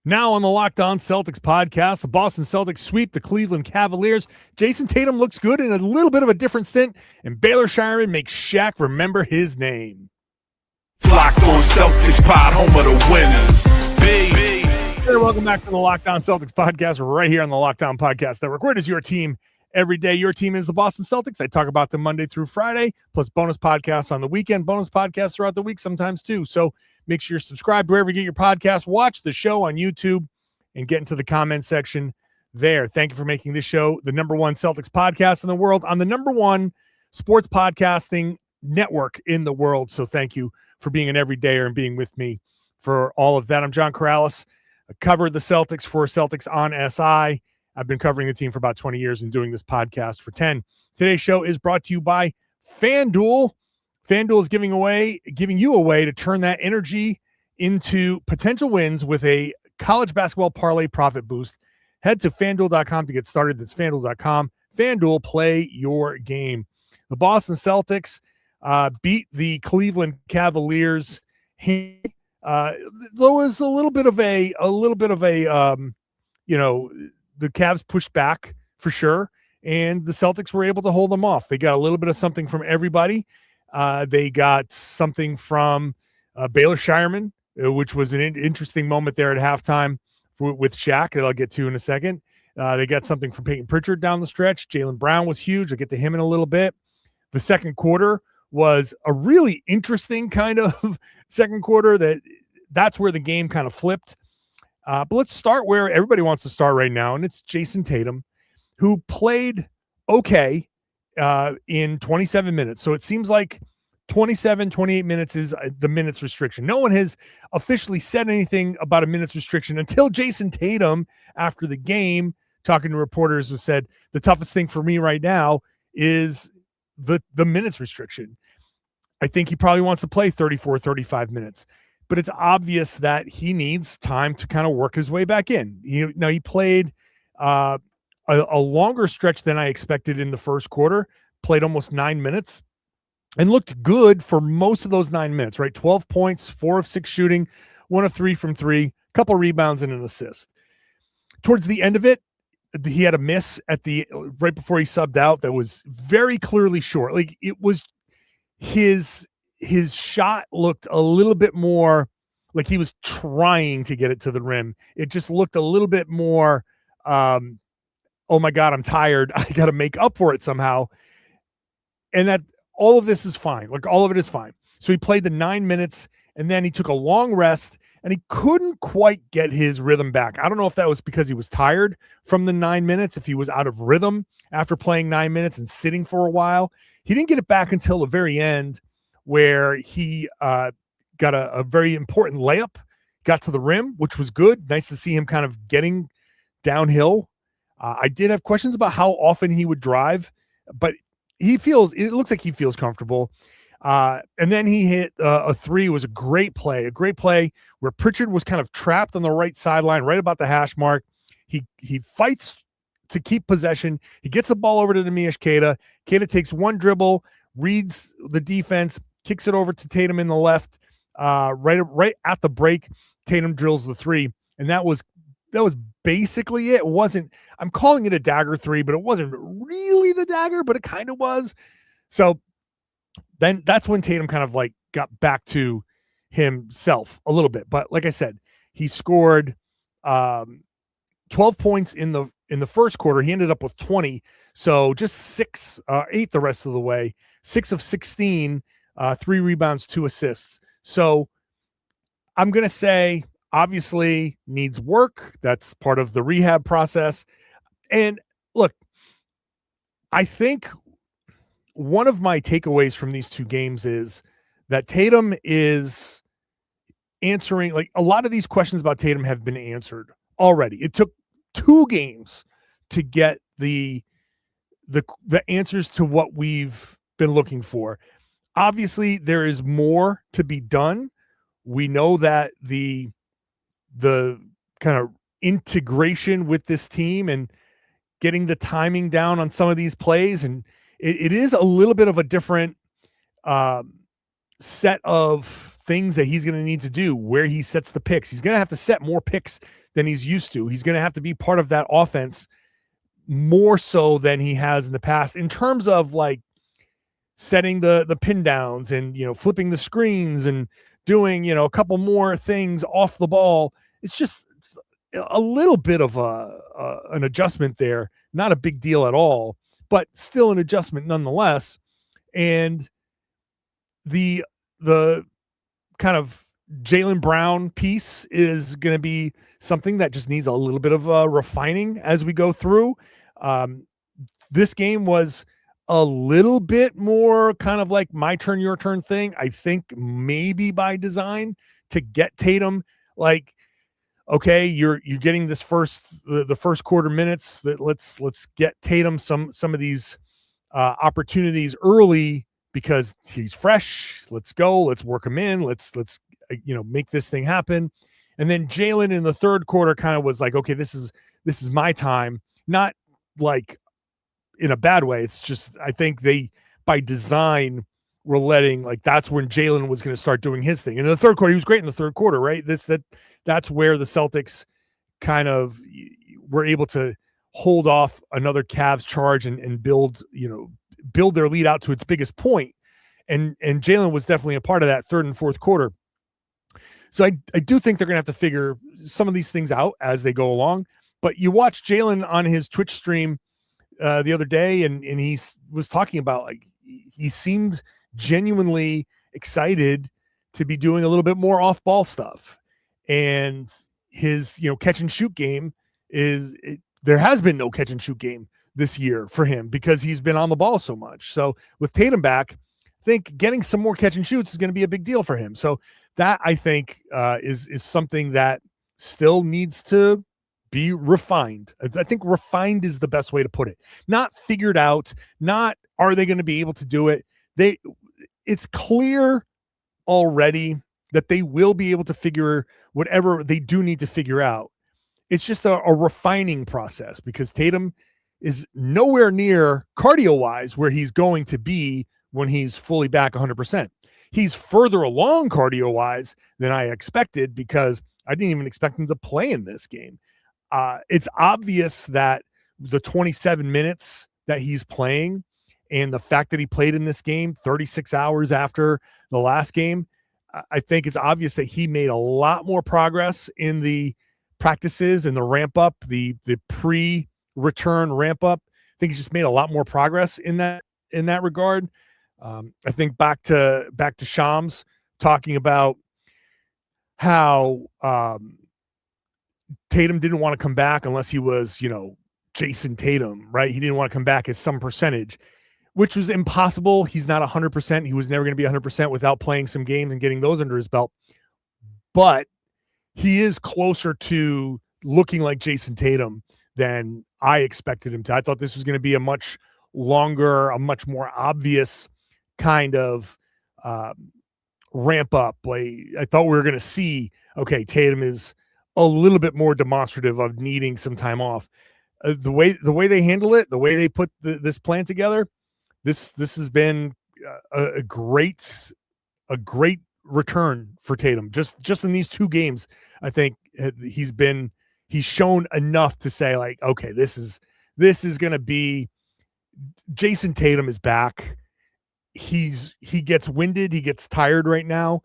Now on the Locked On Celtics podcast, the Boston Celtics sweep the Cleveland Cavaliers. Jayson Tatum looks good in a little bit of a different stint, and Baylor Scheierman makes Shaq remember his name. Locked On Celtics pod, home of the winners. Baby. Hey, welcome back to the Locked On Celtics podcast, right here on the Locked On Podcast Network. Where is your team every day? Your team is the Boston Celtics. I talk about them Monday through Friday, plus bonus podcasts on the weekend, bonus podcasts throughout the week sometimes too. So make sure you're subscribed wherever you get your podcast. Watch the show on YouTube and get into the comment section there. Thank you for making this show the number one Celtics podcast in the world on the number one sports podcasting network in the world. So thank you for being an everydayer and being with me for all of that. I'm John Karalis. I covered the Celtics for Celtics on SI. I've been covering the team for about 20 years and doing this podcast for 10. Today's show is brought to you by FanDuel. FanDuel is giving you a way to turn that energy into potential wins with a college basketball parlay profit boost. Head to FanDuel.com to get started. That's FanDuel.com. FanDuel, play your game. The Boston Celtics beat the Cleveland Cavaliers. There was a little bit of a the Cavs pushed back for sure, and the Celtics were able to hold them off. They got a little bit of something from everybody. They got something from Baylor Scheierman, which was an interesting moment there at halftime with Shaq that I'll get to in a second. They got something from Payton Pritchard down the stretch. Jaylen Brown was huge. I'll get to him in a little bit. The second quarter was a really interesting kind of second quarter that's where the game kind of flipped. But let's start where everybody wants to start right now, and it's Jayson Tatum, who played okay in 27 minutes. So it seems like 28 minutes is the minutes restriction. No one has officially said anything about a minutes restriction until Jayson Tatum, after the game, talking to reporters, who said, the toughest thing for me right now is the minutes restriction. I think he probably wants to play 34, 35 minutes. But it's obvious that he needs time to kind of work his way back in. He played a longer stretch than I expected in the first quarter, played almost 9 minutes, and looked good for most of those 9 minutes, right? 12 points, 4 of 6 shooting, 1 of 3 from 3, a couple rebounds and an assist. Towards the end of it, he had a miss right before he subbed out that was very clearly short. Like, it was his shot looked a little bit more like he was trying to get it to the rim. It just looked a little bit more, oh my God, I'm tired. I got to make up for it somehow. And that all of this is fine. Like, all of it is fine. So he played the 9 minutes, and then he took a long rest, and he couldn't quite get his rhythm back. I don't know if that was because he was tired from the 9 minutes, if he was out of rhythm after playing 9 minutes and sitting for a while. He didn't get it back until the very end, where he got a very important layup, got to the rim, which was good. Nice to see him kind of getting downhill. I did have questions about how often he would drive, but it looks like he feels comfortable. And then he hit a three. It was a great play where Pritchard was kind of trapped on the right sideline, right about the hash mark. He fights to keep possession. He gets the ball over to Neemias Queta. Queta takes one dribble, reads the defense, kicks it over to Tatum in the left, right at the break. Tatum drills the three, and that was basically it. It wasn't, I'm calling it a dagger three, but it wasn't really the dagger, but it kind of was. So then that's when Tatum kind of like got back to himself a little bit. But like I said, he scored 12 points in the first quarter. He ended up with 20, so just 8 the rest of the way. 6 of 16. 3 rebounds, 2 assists. So I'm going to say, obviously, needs work. That's part of the rehab process. And look, I think one of my takeaways from these two games is that Tatum is answering, like, a lot of these questions about Tatum have been answered already. It took 2 games to get the answers to what we've been looking for. Obviously, there is more to be done. We know that the kind of integration with this team and getting the timing down on some of these plays, and it is a little bit of a different set of things that he's going to need to do, where he sets the picks. He's going to have to set more picks than he's used to. He's going to have to be part of that offense more so than he has in the past in terms of like setting the pin downs and, flipping the screens and doing, a couple more things off the ball. It's just a little bit of an adjustment there. Not a big deal at all, but still an adjustment nonetheless. And the kind of Jaylen Brown piece is going to be something that just needs a little bit of refining as we go through. This game was a little bit more kind of like my turn, your turn thing. I think maybe by design to get Tatum, like, okay, you're getting this the first quarter minutes, that let's get Tatum some of these opportunities early because he's fresh. Let's go. Let's work him in. Let's make this thing happen. And then Jaylen in the third quarter kind of was like, okay, this is my time. Not like in a bad way. It's just, I think they, by design, were letting, like, that's when Jaylen was going to start doing his thing. And in the third quarter, he was great in the third quarter, right? That's where the Celtics kind of were able to hold off another Cavs charge and build their lead out to its biggest point. And Jaylen was definitely a part of that third and fourth quarter. So I do think they're going to have to figure some of these things out as they go along. But you watch Jaylen on his Twitch stream the other day, and he was talking about, like, he seemed genuinely excited to be doing a little bit more off-ball stuff. And his, catch and shoot game there has been no catch and shoot game this year for him because he's been on the ball so much. So with Tatum back, I think getting some more catch and shoots is going to be a big deal for him. So that, I think, is something that still needs to be refined. I think refined is the best way to put it. Not figured out, not are they going to be able to do it. It's clear already that they will be able to figure whatever they do need to figure out. It's just a refining process because Tatum is nowhere near cardio-wise where he's going to be when he's fully back 100%. He's further along cardio-wise than I expected because I didn't even expect him to play in this game. It's obvious that the 27 minutes that he's playing and the fact that he played in this game 36 hours after the last game, I think it's obvious that he made a lot more progress in the practices and the ramp up, the pre-return ramp up. I think he just made a lot more progress in that regard. I think back to Shams talking about how Tatum didn't want to come back unless he was, Jayson Tatum, right? He didn't want to come back as some percentage, which was impossible. He's not 100%. He was never going to be 100% without playing some games and getting those under his belt. But he is closer to looking like Jayson Tatum than I expected him to. I thought this was going to be a much longer, a much more obvious kind of ramp up. Like, I thought we were going to see, okay, Tatum is a little bit more demonstrative of needing some time off. The way they handle it, the way they put this plan together, this has been a great return for Tatum. Just in these two games, I think he's shown enough to say, like, okay, this is going to be Jayson Tatum is back. He gets winded, he gets tired right now,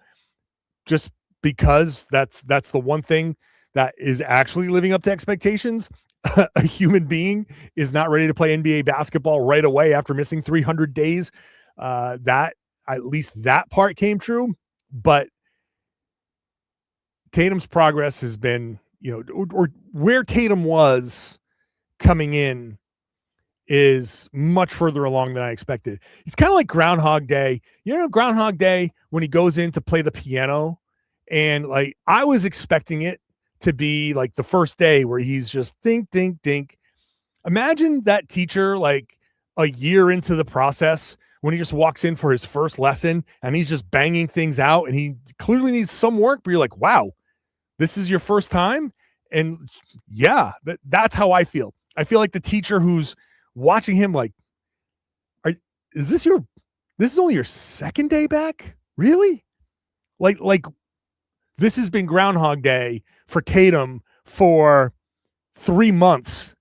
just because that's the one thing that is actually living up to expectations. A human being is not ready to play NBA basketball right away after missing 300 days. That, at least that part came true, but Tatum's progress has been, or where Tatum was coming in is much further along than I expected. It's kind of like Groundhog Day. Groundhog Day, when he goes in to play the piano, and like, I was expecting it to be like the first day where he's just dink, dink, dink. Imagine that teacher, like a year into the process, when he just walks in for his first lesson and he's just banging things out and he clearly needs some work, but you're like, wow, this is your first time? And yeah, that's how I feel. I feel like the teacher who's watching him like, this is only your second day back? Really? Like this has been Groundhog Day for Tatum for 3 months.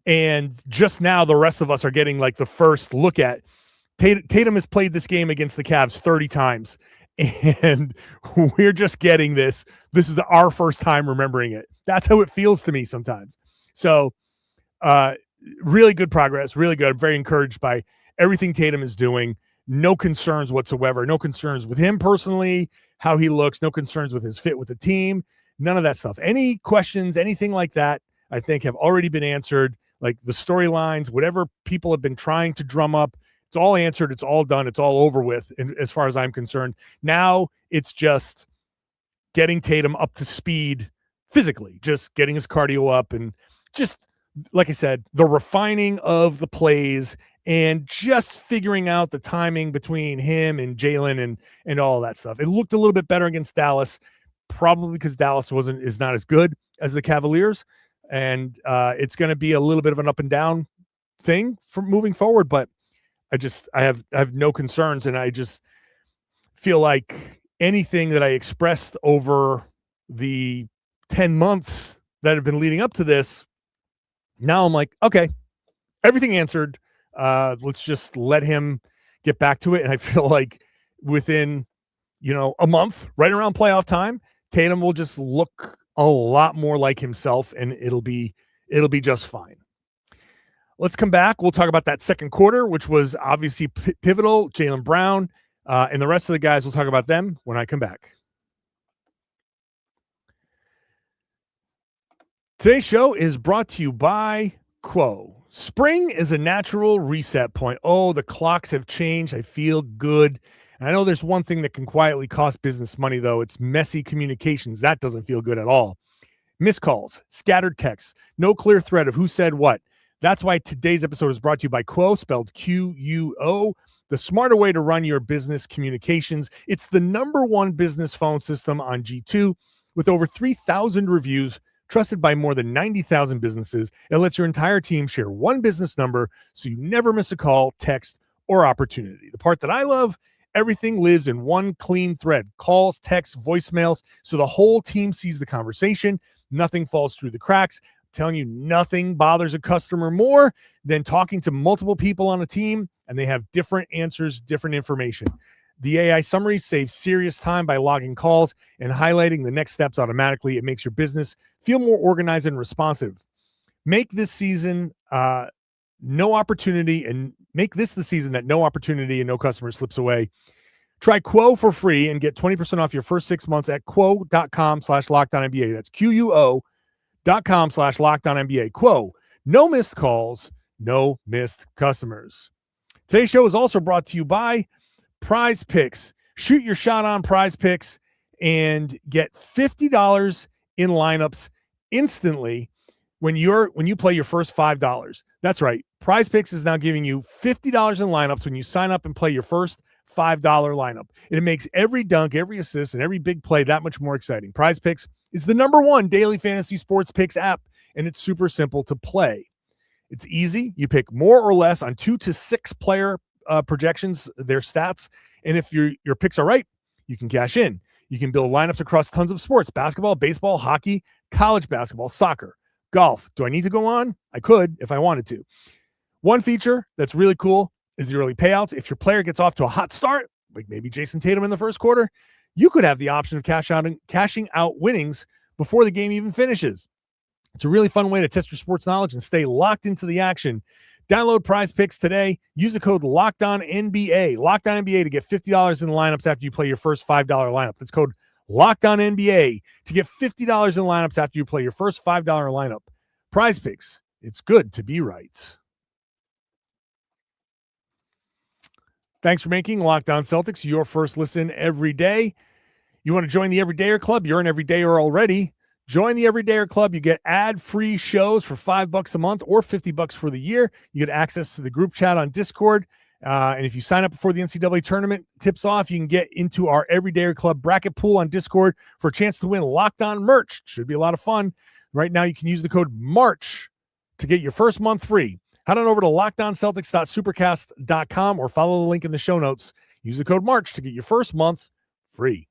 And just now the rest of us are getting like the first look at Tatum has played this game against the Cavs 30 times. And we're just getting this. This is our first time remembering it. That's how it feels to me sometimes. So really good progress, really good. I'm very encouraged by everything Tatum is doing. No concerns whatsoever. No concerns with him personally, how he looks, no concerns with his fit with the team, none of that stuff. Any questions, anything like that, I think have already been answered. Like the storylines, whatever people have been trying to drum up, it's all answered. It's all done. It's all over with. And as far as I'm concerned, now it's just getting Tatum up to speed physically, just getting his cardio up and just, like I said, the refining of the plays and just figuring out the timing between him and Jaylen and all that stuff. It looked a little bit better against Dallas, probably because Dallas is not as good as the Cavaliers. And it's going to be a little bit of an up and down thing for moving forward. But I have no concerns. And I just feel like anything that I expressed over the 10 months that have been leading up to this, now I'm like, okay, everything answered. Let's just let him get back to it. And I feel like within, a month, right around playoff time, Tatum will just look a lot more like himself, and it'll be just fine. Let's come back. We'll talk about that second quarter, which was obviously pivotal. Jaylen Brown and the rest of the guys, we'll talk about them when I come back. Today's show is brought to you by Quo. Spring is a natural reset point. Oh, the clocks have changed. I feel good. And I know there's one thing that can quietly cost business money, though. It's messy communications. That doesn't feel good at all. Missed calls, scattered texts, no clear thread of who said what. That's why today's episode is brought to you by Quo, spelled Q-U-O, the smarter way to run your business communications. It's the #1 business phone system on G2 with over 3,000 reviews, trusted by more than 90,000 businesses. It lets your entire team share one business number so you never miss a call, text, or opportunity. The part that I love, everything lives in one clean thread. Calls, texts, voicemails, so the whole team sees the conversation. Nothing falls through the cracks. I'm telling you, nothing bothers a customer more than talking to multiple people on a team, and they have different answers, different information. The AI summary saves serious time by logging calls and highlighting the next steps automatically. It makes your business feel more organized and responsive. Make this season no opportunity and make this the season that no opportunity and no customer slips away. Try Quo for free and get 20% off your first 6 months at quo.com/LockedOnNBA. That's QUO.com/LockedOnNBA. Quo, no missed calls, no missed customers. Today's show is also brought to you by Prize Picks. Shoot your shot on Prize Picks and get $50 in lineups instantly when you play your first $5. That's right. Prize Picks is now giving you $50 in lineups when you sign up and play your first $5 lineup. And it makes every dunk, every assist, and every big play that much more exciting. Prize Picks is the #1 daily fantasy sports picks app, and it's super simple to play. It's easy. You pick more or less on 2 to 6 player projections, their stats. And if your picks are right, you can cash in. You can build lineups across tons of sports: basketball, baseball, hockey, college basketball, soccer, golf. Do I need to go on? I could if I wanted to. One feature that's really cool is the early payouts. If your player gets off to a hot start, like maybe Jayson Tatum in the first quarter, you could have the option of cashing out winnings before the game even finishes. It's a really fun way to test your sports knowledge and stay locked into the action. Download Prize Picks today. Use the code LOCKEDONNBA. LOCKEDONNBA to get $50 in lineups after you play your first $5 lineup. That's code LOCKEDONNBA to get $50 in lineups after you play your first $5 lineup. Prize Picks. It's good to be right. Thanks for making Locked On Celtics your first listen every day. You want to join the Everydayer Club? You're an Everydayer already. Join the Everydayer Club. You get ad-free shows for $5 a month or $50 for the year. You get access to the group chat on Discord. And if you sign up before the NCAA tournament tips off, you can get into our Everydayer Club bracket pool on Discord for a chance to win Locked On merch. Should be a lot of fun. Right now, you can use the code MARCH to get your first month free. Head on over to LockedOnCeltics.supercast.com or follow the link in the show notes. Use the code MARCH to get your first month free.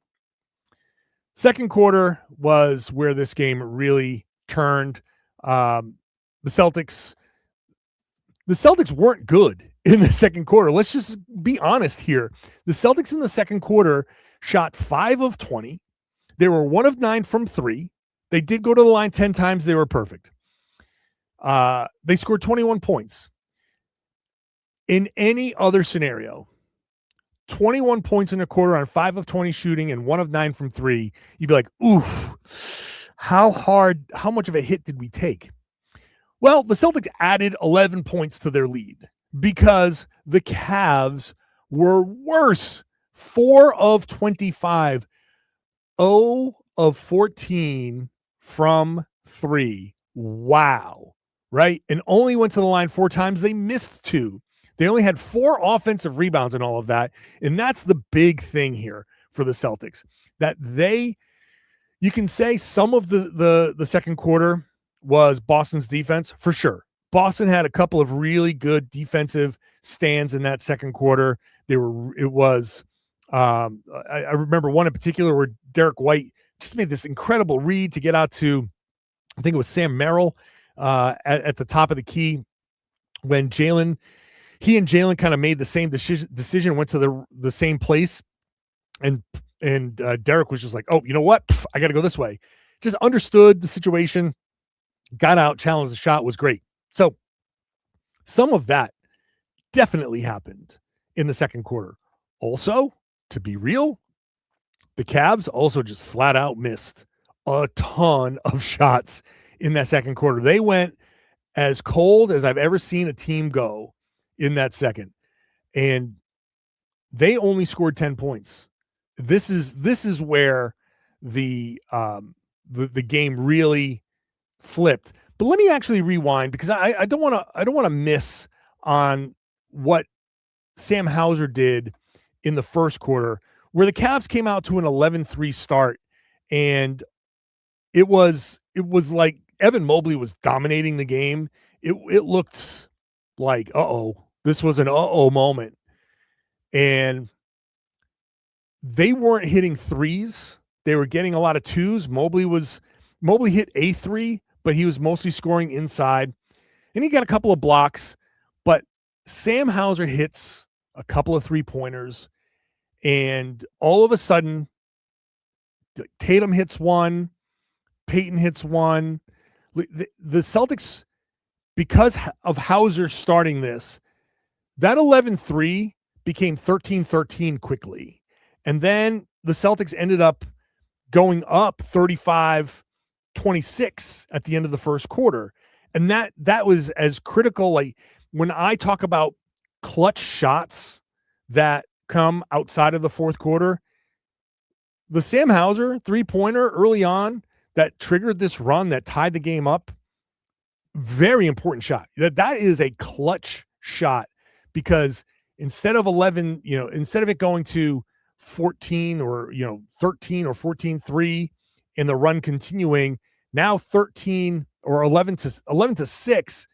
Second quarter was where this game really turned. Um, the Celtics weren't good in the second quarter. Let's just be honest here. The Celtics in the second quarter shot 5 of 20. They were 1 of 9 from 3. They did go to the line 10 times. They were perfect. They scored 21 points. In any other scenario, 21 points in a quarter on 5 of 20 shooting and 1 of 9 from 3, you'd be like, ooh, how much of a hit did we take? Well, the Celtics added 11 points to their lead because the Cavs were worse. 4 of 25, 0 of 14 from 3. Wow. Right? And only went to the line 4 times. They missed 2. They only had 4 offensive rebounds and all of that. And that's the big thing here for the Celtics, that you can say some of the second quarter was Boston's defense for sure. Boston had a couple of really good defensive stands in that second quarter. I remember one in particular where Derek White just made this incredible read to get out to, I think it was Sam Merrill at the top of the key when he and Jaylen kind of made the same decision, went to the same place. And Derek was just like, oh, you know what? I got to go this way. Just understood the situation, got out, challenged the shot, was great. So some of that definitely happened in the second quarter. Also, to be real, the Cavs also just flat out missed a ton of shots in that second quarter. They went as cold as I've ever seen a team go in that second. And they only scored 10 points. This is where the game really flipped. But let me actually rewind, because I don't want to miss on what Sam Hauser did in the first quarter, where the Cavs came out to an 11-3 start, and it was like Evan Mobley was dominating the game. It looked like, this was an moment. And they weren't hitting threes. They were getting a lot of twos. Mobley hit a 3, but he was mostly scoring inside. And he got a couple of blocks, but Sam Hauser hits a couple of 3-pointers, and all of a sudden Tatum hits one, Payton hits one. The Celtics, because of Hauser starting this, that 11-3 became 13-13 quickly. And then the Celtics ended up going up 35-26 at the end of the first quarter. And that was as critical. Like, when I talk about clutch shots that come outside of the fourth quarter, the Sam Hauser 3-pointer early on that triggered this run that tied the game up, very important shot. That is a clutch shot, because instead of 11, instead of it going to 14 or 13 or 14-3 and the run continuing, now 13 or 11 to 6,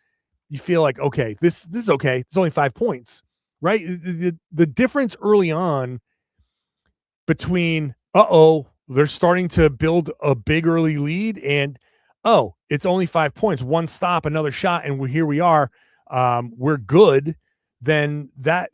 you feel like, okay, this is okay. It's only 5 points, right? The difference early on between they're starting to build a big early lead, and it's only 5 points, one stop, another shot, and here we are. We're good. Then that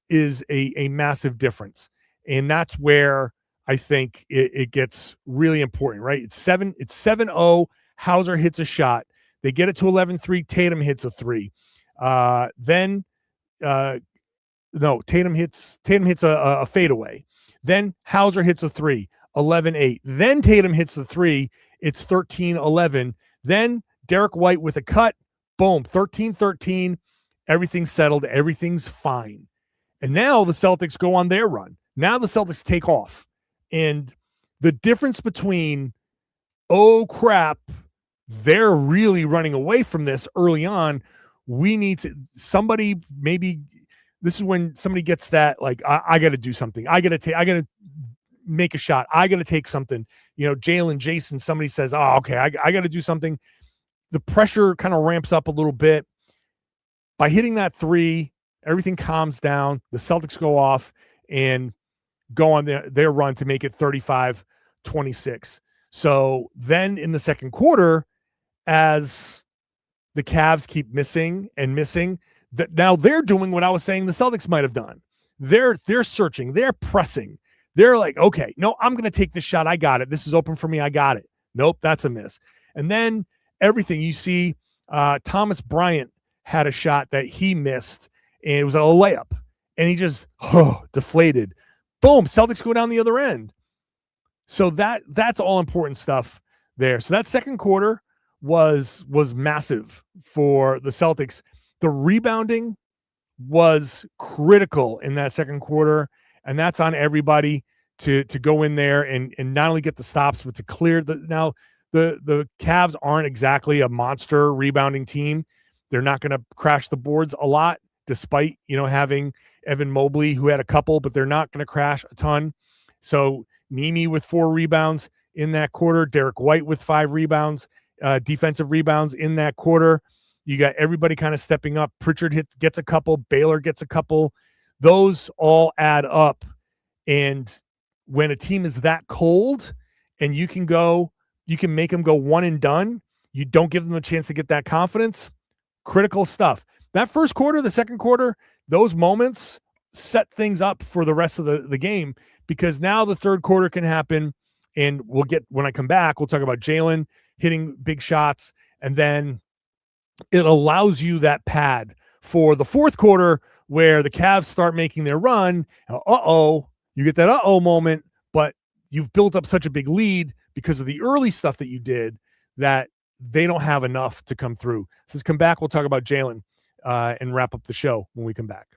is a massive difference. And that's where I think it gets really important, right? It's 7-0. Hauser hits a shot. They get it to 11-3. Tatum hits a 3. Tatum hits a fadeaway. Then Hauser hits a 3, 11-8. Then Tatum hits the 3. It's 13-11. Then Derek White with a cut. Boom, 13-13. Everything's settled. Everything's fine. And now the Celtics go on their run. Now the Celtics take off. And the difference between, oh crap, they're really running away from this early on. We need to, maybe this is when somebody gets that, like, I got to do something. I got to make a shot. I got to take something. Jaylen, Jayson, somebody says, okay, I got to do something. The pressure kind of ramps up a little bit. By hitting that 3, everything calms down. The Celtics go off and go on their run to make it 35-26. 26. So then in the second quarter, as the Cavs keep missing and missing, that now they're doing what I was saying the Celtics might have done. They're searching, they're pressing. They're like, okay, no, I'm going to take this shot. I got it. This is open for me. I got it. Nope, that's a miss. And then everything you see, Thomas Bryant had a shot that he missed, and it was a layup, and he just deflated. Boom, Celtics go down the other end. So that's all important stuff there. So that second quarter was massive for the Celtics. The rebounding was critical in that second quarter, and that's on everybody to go in there and not only get the stops, but to clear the Cavs aren't exactly a monster rebounding team. They're not going to crash the boards a lot, despite having Evan Mobley, who had a couple, but they're not going to crash a ton. So Nimi with 4 rebounds in that quarter, Derek White with 5 rebounds, defensive rebounds in that quarter. You got everybody kind of stepping up. Pritchard gets a couple, Baylor gets a couple. Those all add up. And when a team is that cold and you can make them go one and done, you don't give them a chance to get that confidence. Critical stuff. That first quarter, the second quarter, those moments set things up for the rest of the game, because now the third quarter can happen. And when I come back, we'll talk about Jaylen hitting big shots. And then it allows you that pad for the fourth quarter where the Cavs start making their run. You get that moment, but you've built up such a big lead because of the early stuff that you did that they don't have enough to come through. So let's come back. We'll talk about Jaylen and wrap up the show when we come back.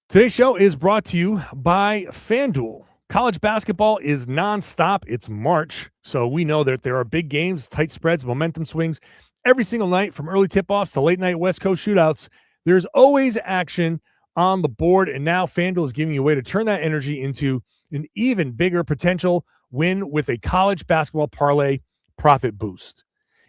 Today's show is brought to you by FanDuel. College basketball is nonstop. It's March, so we know that there are big games, tight spreads, momentum swings every single night, from early tip-offs to late-night West Coast shootouts. There's always action on the board, and now FanDuel is giving you a way to turn that energy into an even bigger potential win with a college basketball parlay profit boost.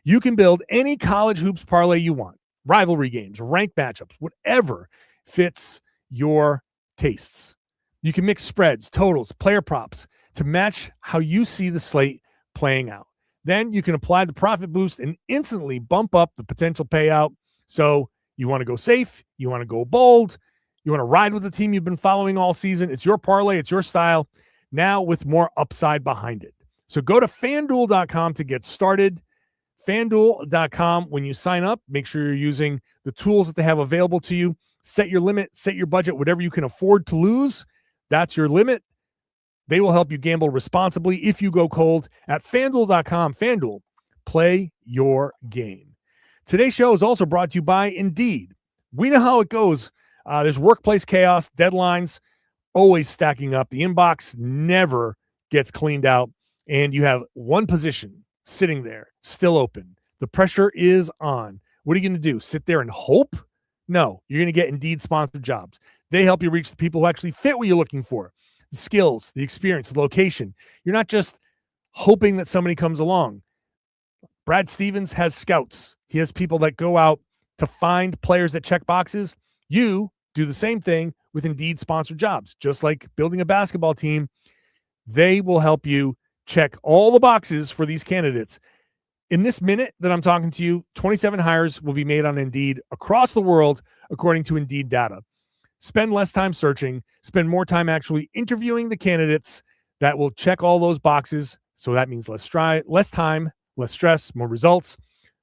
You can build any college hoops parlay you want, rivalry games, ranked matchups, whatever fits your tastes. You can mix spreads, totals, player props to match how you see the slate playing out. Then you can apply the profit boost and instantly bump up the potential payout. So you want to go safe, you want to go bold, you want to ride with the team you've been following all season. It's your parlay, it's your style, now with more upside behind it. So go to FanDuel.com to get started. FanDuel.com, when you sign up, make sure you're using the tools that they have available to you. Set your limit, set your budget, whatever you can afford to lose. That's your limit. They will help you gamble responsibly if you go cold at FanDuel.com. FanDuel, play your game. Today's show is also brought to you by Indeed. We know how it goes. There's workplace chaos, deadlines always stacking up. The inbox never gets cleaned out, and you have one position sitting there still open. The pressure is on. What are you going to do? Sit there and hope? No, you're going to get Indeed sponsored jobs. They help you reach the people who actually fit what you're looking for. The skills, the experience, the location. You're not just hoping that somebody comes along. Brad Stevens has scouts. He has people that go out to find players that check boxes. You do the same thing with Indeed sponsored jobs. Just like building a basketball team, they will help you check all the boxes for these candidates. In this minute that I'm talking to you, 27 hires will be made on Indeed across the world, according to Indeed data. Spend less time searching, spend more time actually interviewing the candidates that will check all those boxes. So that means less time, less stress, more results.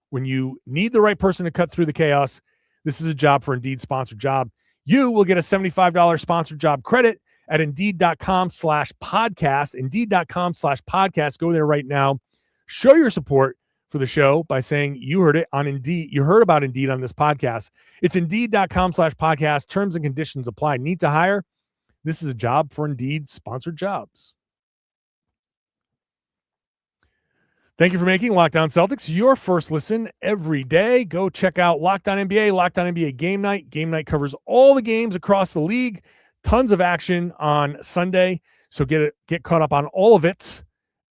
When you need the right person to cut through the chaos, this is a job for Indeed sponsored job. You will get a $75 sponsored job credit at Indeed.com/podcast. Indeed.com/podcast. Go there right now. Show your support for the show by saying you heard it on Indeed. You heard about Indeed on this podcast. It's Indeed.com/podcast. Terms and conditions apply. Need to hire? This is a job for Indeed sponsored jobs. Thank you for making Locked On Celtics your first listen every day. Go check out Locked On NBA, Locked On NBA Game Night. Game Night covers all the games across the league. Tons of action on Sunday. So get caught up on all of it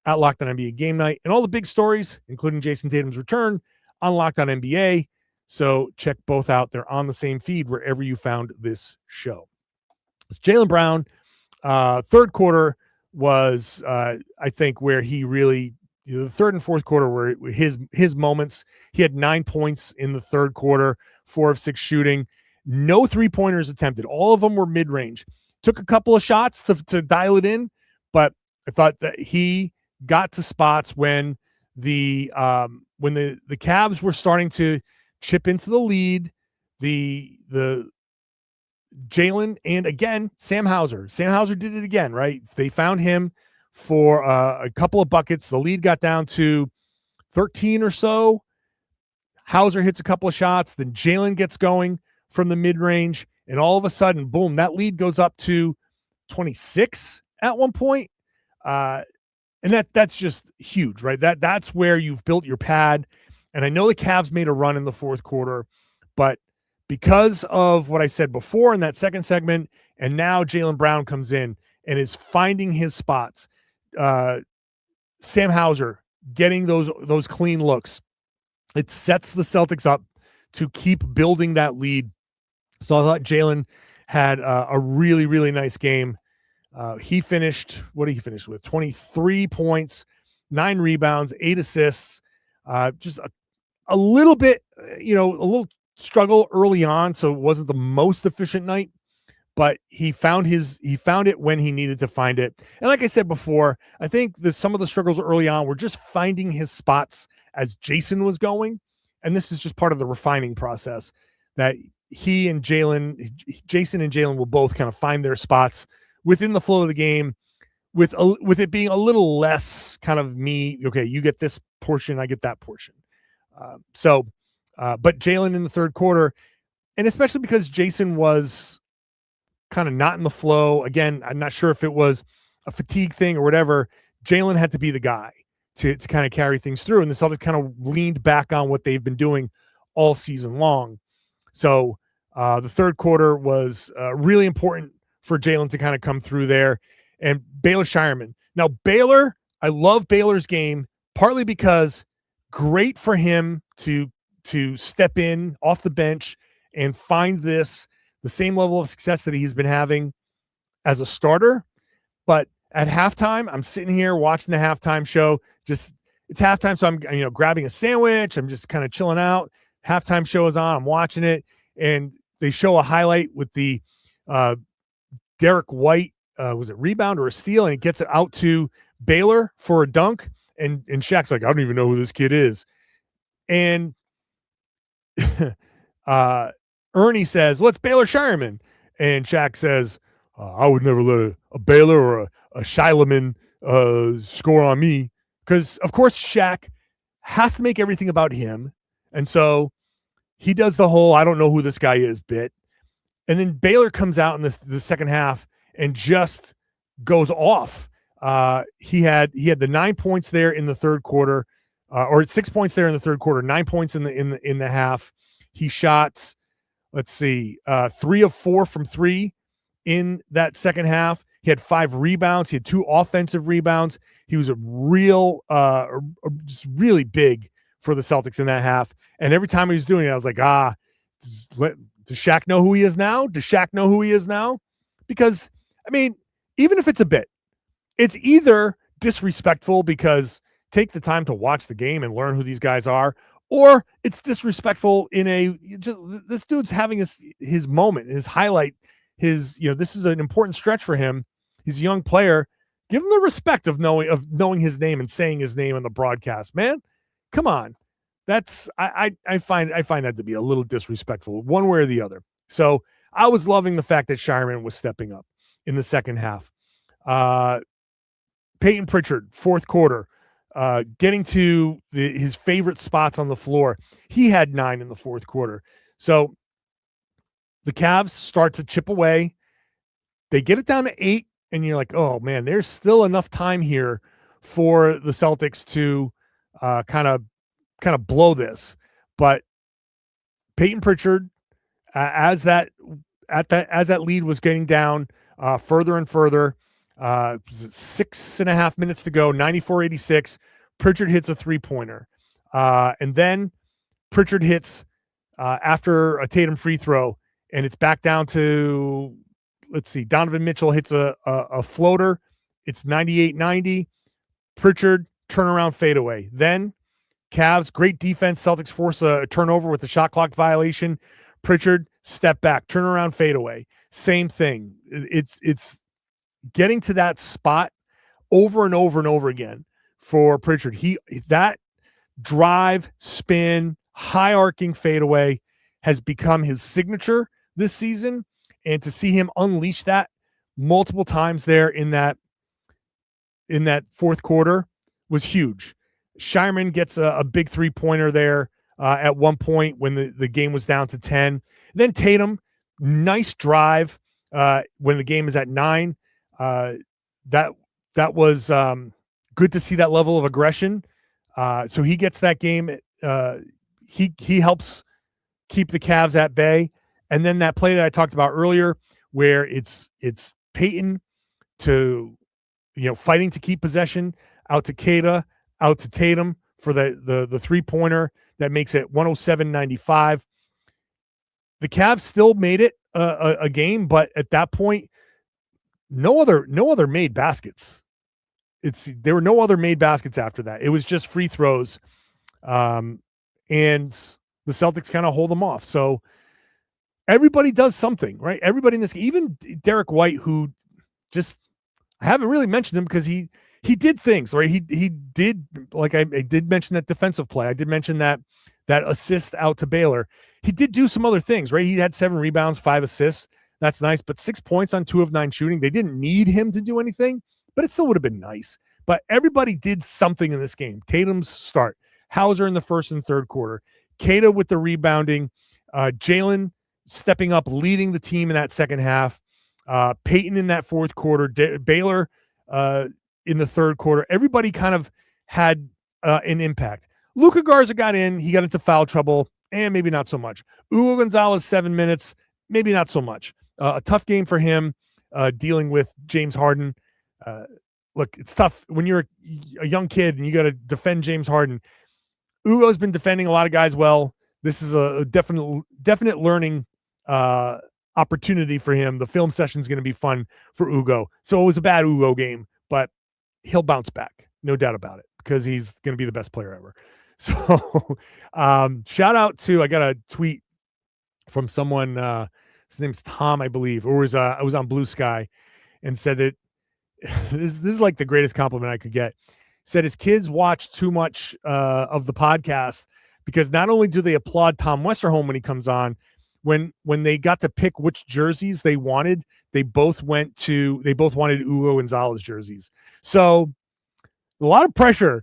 at Locked On NBA Game Night, and all the big stories, including Jayson Tatum's return, on Locked On NBA. So check both out. They're on the same feed wherever you found this show. It's Jaylen Brown Third quarter was, I think, where he really, the third and fourth quarter were his moments. He had 9 points in the third quarter, 4 of 6 shooting, no 3-pointers attempted. All of them were mid-range. Took a couple of shots to dial it in, but I thought that he got to spots when the Cavs were starting to chip into the lead. The Jaylen and again Sam Hauser. Sam Hauser did it again, right? They found him for a couple of buckets. The lead got down to 13 or so. Hauser hits a couple of shots. Then Jaylen gets going from the mid-range, and all of a sudden, boom, that lead goes up to 26 at one point. And that's just huge, right? That's where you've built your pad. And I know the Cavs made a run in the fourth quarter, but because of what I said before in that second segment, and now Jaylen Brown comes in and is finding his spots. Sam Hauser getting those clean looks. It sets the Celtics up to keep building that lead. So I thought Jaylen had a really, really nice game. He finished, what did he finish with? 23 points, 9 rebounds, 8 assists. Just a little bit, a little struggle early on, so it wasn't the most efficient night, but he found it when he needed to find it. And like I said before, I think some of the struggles early on were just finding his spots as Jayson was going, and this is just part of the refining process that Jayson and Jaylen will both kind of find their spots within the flow of the game, with it being a little less kind of me. Okay, you get this portion, I get that portion. But Jaylen in the third quarter, and especially because Jayson was kind of not in the flow. Again, I'm not sure if it was a fatigue thing or whatever. Jaylen had to be the guy to kind of carry things through, and the Celtics kind of leaned back on what they've been doing all season long. So the third quarter was really important for Jaylen to kind of come through there. And Baylor Scheierman. Now, Baylor, I love Baylor's game, partly because great for him to step in off the bench and find the same level of success that he's been having as a starter. But at halftime, I'm sitting here watching the halftime show. It's halftime, so I'm grabbing a sandwich. I'm just kind of chilling out. Halftime show is on. I'm watching it, and they show a highlight with the Derek White, was it rebound or a steal, and he gets it out to Baylor for a dunk, and Shaq's like, I don't even know who this kid is. And Ernie says, well, it's Baylor Scheierman. And Shaq says, I would never let a Baylor or a Shireman score on me. Because, of course, Shaq has to make everything about him. And so he does the whole I don't know who this guy is bit. And then Baylor comes out in the second half and just goes off. He had the 9 points there in the third quarter, or 6 points there in the third quarter, 9 points in the half. He shot, 3 of 4 from 3 in that second half. He had 5 rebounds. He had 2 offensive rebounds. He was just really big for the Celtics in that half. And every time he was doing it, I was like, does Shaq know who he is now? Does Shaq know who he is now? Because, I mean, even if it's a bit, it's either disrespectful because take the time to watch the game and learn who these guys are, or it's disrespectful this dude's having his moment, his highlight, this is an important stretch for him. He's a young player. Give him the respect of knowing his name and saying his name in the broadcast, man. Come on. That's I find that to be a little disrespectful one way or the other. So I was loving the fact that Shireman was stepping up in the second half. Payton Pritchard, fourth quarter, getting to his favorite spots on the floor. He had 9 in the fourth quarter. So the Cavs start to chip away. They get it down to 8, and you're like, oh man, there's still enough time here for the Celtics to kind of blow this. But Payton Pritchard, as that lead was getting down further and further, 6.5 minutes to go, 94-86. Pritchard hits a 3-pointer. And then Pritchard hits after a Tatum free throw, and it's back down to let's see. Donovan Mitchell hits a floater. It's 98-90. Pritchard, turnaround fadeaway. Then Cavs, great defense. Celtics force a turnover with the shot clock violation. Pritchard, step back, turnaround fadeaway. Same thing. It's getting to that spot over and over and over again for Pritchard. That drive, spin, high arcing fadeaway has become his signature this season. And to see him unleash that multiple times there in that fourth quarter was huge. Shireman gets a big 3-pointer there at one point when the game was down to 10. Then Tatum, nice drive when the game is at 9. That was good to see that level of aggression. So he gets that game. He helps keep the Cavs at bay. And then that play that I talked about earlier, where it's Payton to fighting to keep possession, out to Kata, out to Tatum for the 3-pointer that makes it 107-95. The Cavs still made it a game, but at that point, no other made baskets. There were no other made baskets after that. It was just free throws, and the Celtics kind of hold them off. So everybody does something, right? Everybody in this, even Derek White, who just, I haven't really mentioned him because he did things, right? He did, like I did mention that defensive play. I did mention that assist out to Baylor. He did do some other things, right? He had 7 rebounds, 5 assists. That's nice, but 6 points on 2 of 9 shooting. They didn't need him to do anything, but it still would have been nice. But everybody did something in this game. Tatum's start, Hauser in the first and third quarter, Kata with the rebounding, Jaylen stepping up, leading the team in that second half, Payton in that fourth quarter, Baylor in the third quarter. Everybody kind of had an impact. Luka Garza got in. He got into foul trouble, and maybe not so much. Hugo Gonzalez, 7 minutes, maybe not so much. A tough game for him dealing with James Harden. Look, it's tough when you're a young kid and you got to defend James Harden. Hugo's been defending a lot of guys well. This is a definite learning opportunity for him. The film session is going to be fun for Hugo. So it was a bad Hugo game, but he'll bounce back. No doubt about it, because he's going to be the best player ever. So shout out to, I got a tweet from someone, his name's Tom, I believe, or I was on Blue Sky, and said that this is like the greatest compliment I could get. Said his kids watch too much of the podcast, because not only do they applaud Tom Westerholm when he comes on, when they got to pick which jerseys they wanted, they both wanted Hugo Gonzalez jerseys. So a lot of pressure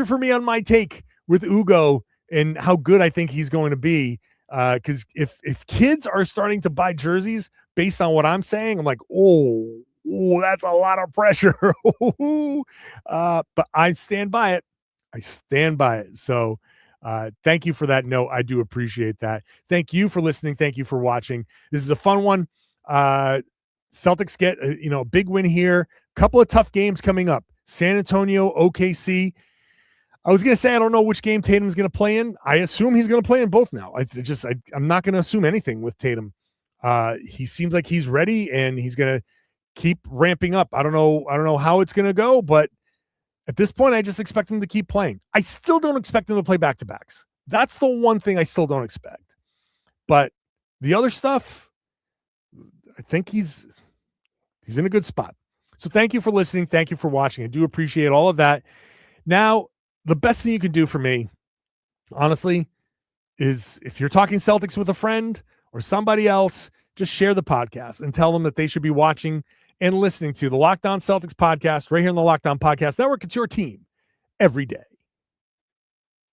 for me on my take with Hugo and how good I think he's going to be. Because if kids are starting to buy jerseys based on what I'm saying, I'm like, oh, that's a lot of pressure. But I stand by it. So thank you for that note. I do appreciate that. Thank you for listening. Thank you for watching. This is a fun one. Celtics get a big win here. Couple of tough games coming up. San Antonio, OKC. I was going to say, I don't know which game Tatum's going to play in. I assume he's going to play in both now. I'm not going to assume anything with Tatum. He seems like he's ready, and he's going to keep ramping up. I don't know how it's going to go, but at this point, I just expect him to keep playing. I still don't expect him to play back-to-backs. That's the one thing I still don't expect. But the other stuff, I think he's in a good spot. So thank you for listening. Thank you for watching. I do appreciate all of that. Now, the best thing you can do for me, honestly, is if you're talking Celtics with a friend or somebody else, just share the podcast and tell them that they should be watching and listening to the Locked On Celtics podcast right here on the Locked On Podcast Network. It's your team every day.